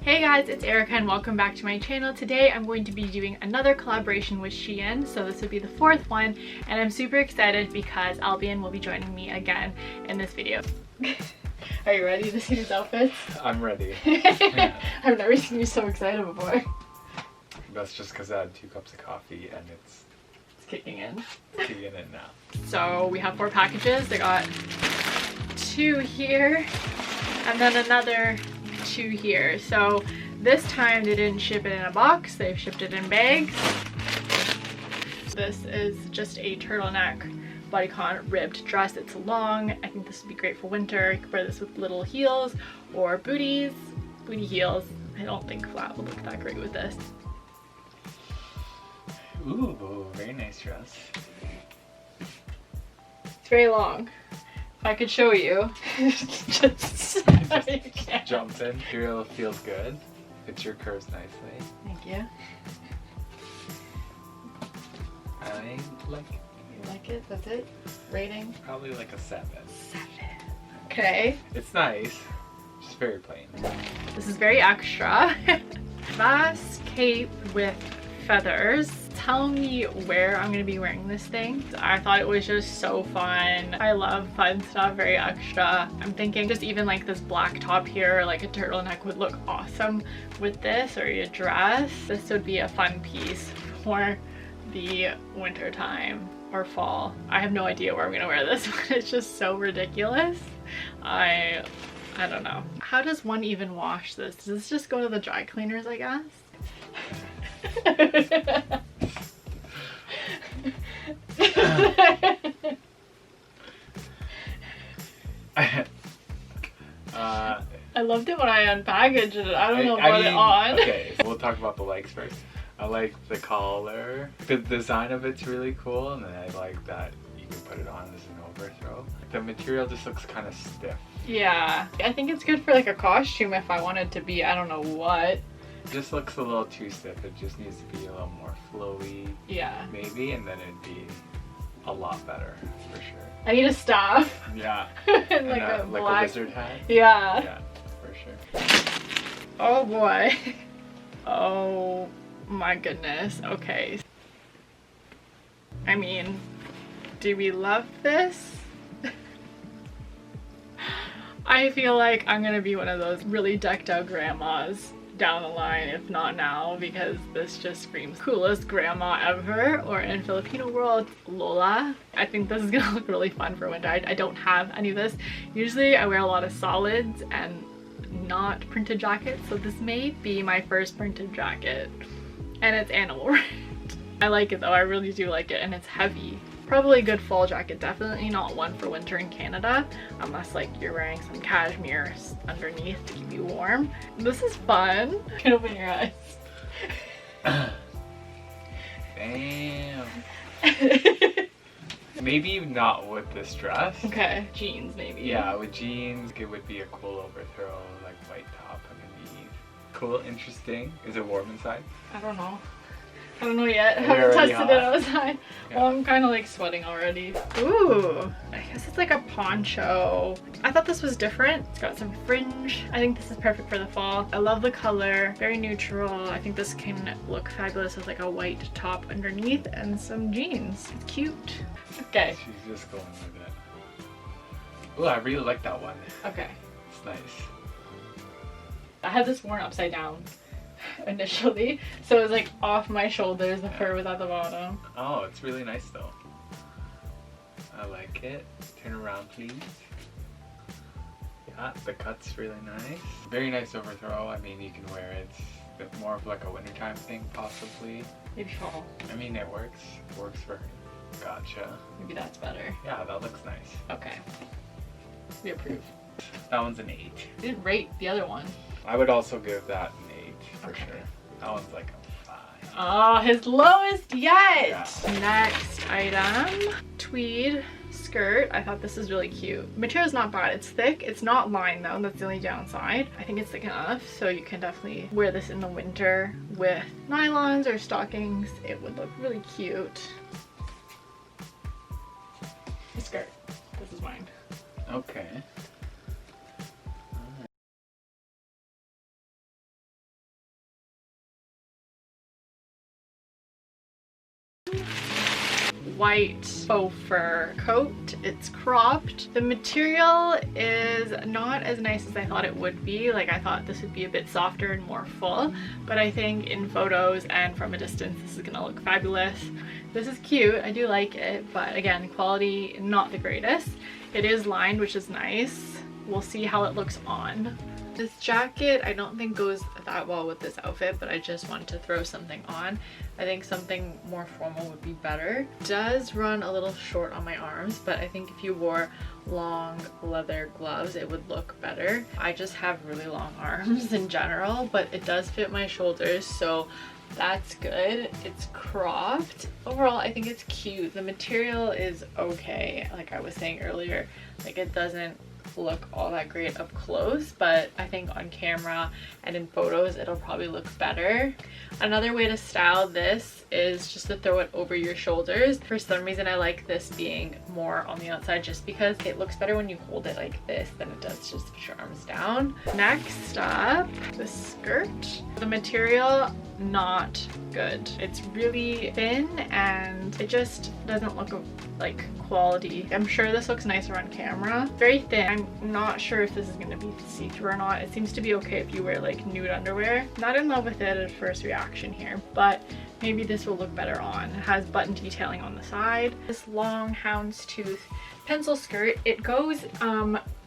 Hey guys, it's Erica and welcome back to my channel. Today I'm going to be doing another collaboration with SHEIN, so this would be the fourth one, and I'm super excited because Albion will be joining me again in this video. Are you ready to see these outfits? I'm ready. I've never seen you so excited before. That's just because I had 2 cups of coffee and it's Kicking in. kicking in now. So we have 4 packages. They got 2 here and then another 2 here. So this time they didn't ship it in a box, they've shipped it in bags. This is just a turtleneck bodycon ribbed dress. It's long. I think this would be great for winter. You could wear this with little heels or booty heels. I don't think flat would look that great with this. Ooh, very nice dress. It's very long. If I could show you. just Jumps in. Material feels good. Fits your curves nicely. Thank you. I like it. You like it? That's it? Rating? Probably like a 7. 7. Okay. It's nice. Just very plain. This is very extra. Vast cape with feathers. Tell me where I'm gonna be wearing this thing. I thought it was just so fun. I love fun stuff, very extra. I'm thinking just even like this black top here, like a turtleneck would look awesome with this, or a dress. This would be a fun piece for the winter time or fall. I have no idea where I'm gonna wear this, but it's just so ridiculous. I don't know. How does one even wash this? Does this just go to the dry cleaners, I guess? I loved it when I unpackaged it. I don't know what it on. Okay, so we'll talk about the legs first. I like the collar. The design of it's really cool, and then I like that you can put it on as an overthrow. The material just looks kind of stiff. Yeah, I think it's good for like a costume if I wanted to be, I don't know what. It just looks a little too stiff. It just needs to be a little more flowy. Yeah. Maybe, and then it'd be a lot better, for sure. I need a staff. Yeah. And like a like black a wizard hat. Yeah. Yeah, for sure. Oh boy. Oh my goodness. Okay. I mean, do we love this? I feel like I'm gonna be one of those really decked out grandmas down the line, if not now, because this just screams coolest grandma ever, or in Filipino world, Lola. I think this is gonna look really fun for winter. I don't have any of this. Usually I wear a lot of solids and not printed jackets, so this may be my first printed jacket, and it's animal print. I like it though, I really do like it, and it's heavy. Probably a good fall jacket, definitely not one for winter in Canada, unless like you're wearing some cashmere underneath to keep you warm. This is fun. You can open your eyes. Damn. Maybe not with this dress. Okay, jeans maybe. Yeah, with jeans, it would be a cool overthrow, like white top underneath. Cool, interesting. Is it warm inside? I don't know. I don't know yet. I Are you haven't already tested it hot? outside. Yeah. Well, I'm kind of like sweating already. Ooh, I guess it's like a poncho. I thought this was different. It's got some fringe. I think this is perfect for the fall. I love the color, very neutral. I think this can look fabulous with like a white top underneath and some jeans. It's cute. Okay. She's just going with it. Ooh, I really like that one. Okay. It's nice. I had this worn upside down initially, so it was like off my shoulders. The fur was at the bottom. Oh, it's really nice though. I like it. Turn around, please. Yeah, the cut's really nice. Very nice overthrow. I mean, you can wear it. It's more of like a wintertime thing, possibly. Maybe fall. I mean, it works. Works for her. Gotcha. Maybe that's better. Yeah, that looks nice. Okay. We approve. That one's an 8. Did rate the other one. I would also give that an 8 for Okay. sure. That one's like a 5. Oh, his lowest yet! Yeah. Next item, tweed skirt. I thought this was really cute. Material's not bad. It's thick. It's not lined though. That's the only downside. I think it's thick enough, so you can definitely wear this in the winter with nylons or stockings. It would look really cute. The skirt. This is mine. Okay. White faux fur coat. It's cropped. The material is not as nice as I thought it would be. Like, I thought this would be a bit softer and more full, but I think in photos and from a distance this is gonna look fabulous. This is cute, I do like it, but again, quality not the greatest. It is lined, which is nice. We'll see how it looks on. This jacket I don't think goes that well with this outfit, but I just wanted to throw something on. I think something more formal would be better. It does run a little short on my arms, but I think if you wore long leather gloves it would look better. I just have really long arms in general, but it does fit my shoulders, so that's good. It's cropped. Overall, I think it's cute. The material is okay. Like I was saying earlier, like it doesn't look all that great up close, but I think on camera and in photos it'll probably look better. Another way to style this is just to throw it over your shoulders. For some reason I like this being more on the outside just because it looks better when you hold it like this than it does just put your arms down. Next up, the skirt. The material, not good. It's really thin and it just doesn't look like quality. I'm sure this looks nicer on camera. Very thin. I'm not sure if this is going to be see-through or not. It seems to be okay if you wear like nude underwear. Not in love with it at first reaction here, but maybe this will look better on. It has button detailing on the side. This long houndstooth pencil skirt. It goes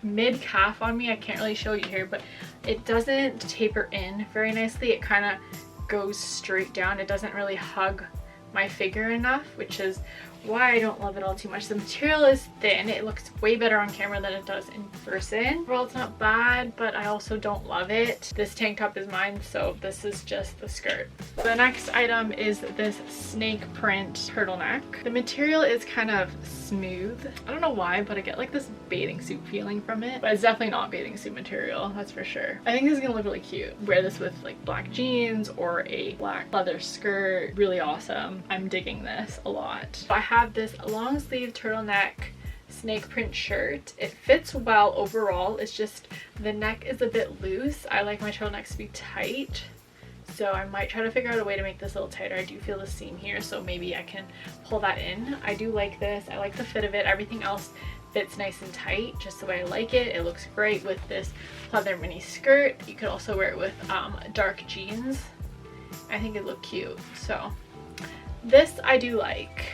mid-calf on me. I can't really show you here, but it doesn't taper in very nicely. It kind of goes straight down. It doesn't really hug my figure enough, which is why I don't love it all too much. The material is thin. It looks way better on camera than it does in person. Well, it's not bad, but I also don't love it. This tank top is mine, so this is just the skirt. The next item is this snake print turtleneck. The material is kind of smooth. I don't know why, but I get like this bathing suit feeling from it, but it's definitely not bathing suit material, that's for sure. I think this is gonna look really cute. Wear this with like black jeans or a black leather skirt. Really awesome. I'm digging this a lot. I have this long sleeve turtleneck snake print shirt. It fits well overall. It's just the neck is a bit loose. I like my turtlenecks to be tight, so I might try to figure out a way to make this a little tighter. I do feel the seam here, so maybe I can pull that in. I do like this. I like the fit of it. Everything else fits nice and tight, just the way I like it. It looks great with this leather mini skirt. You could also wear it with dark jeans. I think it looked cute, so this I do like.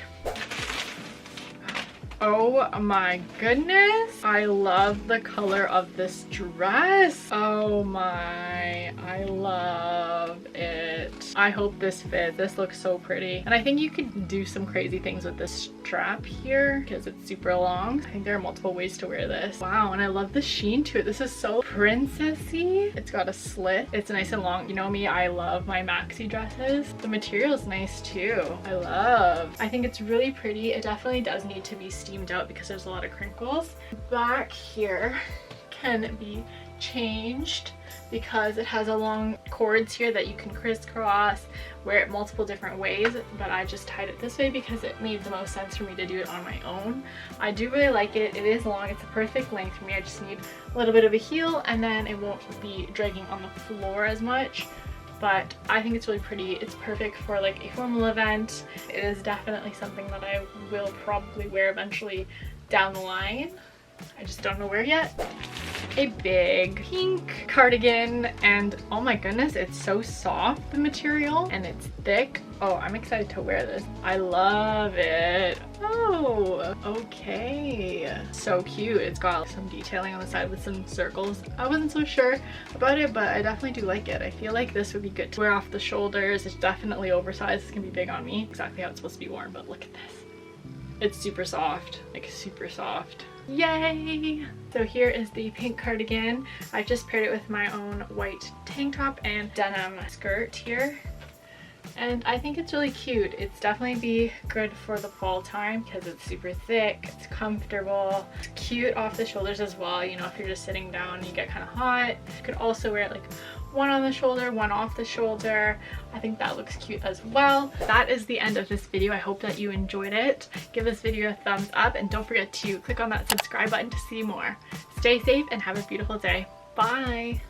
Oh my goodness, I love the color of this dress. Oh my, I love it. I hope this fits. This looks so pretty, and I think you could do some crazy things with this strap here because it's super long. I think there are multiple ways to wear this. Wow, and I love the sheen to it. This is so princessy. It's got a slit. It's nice and long. You know me, I love my maxi dresses. The material is nice too. I think it's really pretty. It definitely does need to be steamed out because there's a lot of crinkles. Back here can be changed because it has a long cords here that you can crisscross, wear it multiple different ways, but I just tied it this way because it made the most sense for me to do it on my own. I do really like it. It is long. It's a perfect length for me. I just need a little bit of a heel and then it won't be dragging on the floor as much. But I think it's really pretty. It's perfect for like a formal event. It is definitely something that I will probably wear eventually down the line. I just don't know where yet. A big pink cardigan, and oh my goodness, it's so soft, the material, and it's thick. Oh, I'm excited to wear this. I love it. Oh, okay. So cute. It's got some detailing on the side with some circles. I wasn't so sure about it, but I definitely do like it. I feel like this would be good to wear off the shoulders. It's definitely oversized. It's gonna be big on me. Exactly how it's supposed to be worn, but look at this. It's super soft, like super soft. Yay! So here is the pink cardigan. I just paired it with my own white tank top and denim skirt here. And I think it's really cute. It's definitely be good for the fall time because it's super thick, it's comfortable, it's cute off the shoulders as well. You know, if you're just sitting down and you get kind of hot, you could also wear it like one on the shoulder, one off the shoulder. I think that looks cute as well. That is the end of this video. I hope that you enjoyed it. Give this video a thumbs up and don't forget to click on that subscribe button to see more. Stay safe and have a beautiful day. Bye!